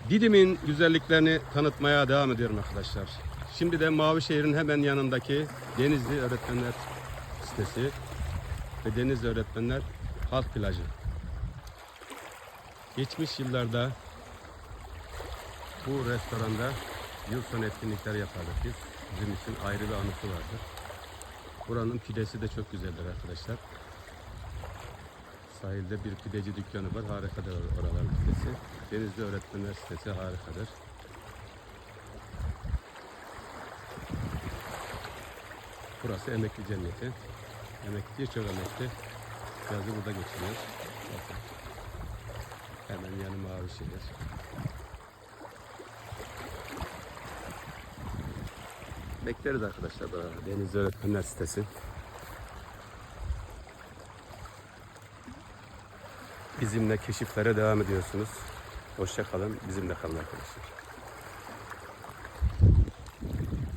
Didim'in güzelliklerini tanıtmaya devam ediyorum arkadaşlar. Şimdi de Mavişehir'in hemen yanındaki Denizli Öğretmenler sitesi ve Denizli Öğretmenler Halk Plajı. Geçmiş yıllarda bu restoranda yıl sonu etkinlikler yapardık biz. Bizim için ayrı bir anısı vardır. Buranın pidesi de çok güzeldir arkadaşlar. Sahilde bir pideci dükkanı var. Harikadır oraların pidesi. Denizli Öğretmenler sitesi harikadır. Burası emekli cenneti. Emekli, çok emekli. Yazı burada geçiriyor. Bakın. Hemen yanı Mavişehir. Bekleriz arkadaşlar burada. Denizli Öğretmenler sitesi. Bizimle keşiflere devam ediyorsunuz. Hoşça kalın. Bizimle kalın arkadaşlar.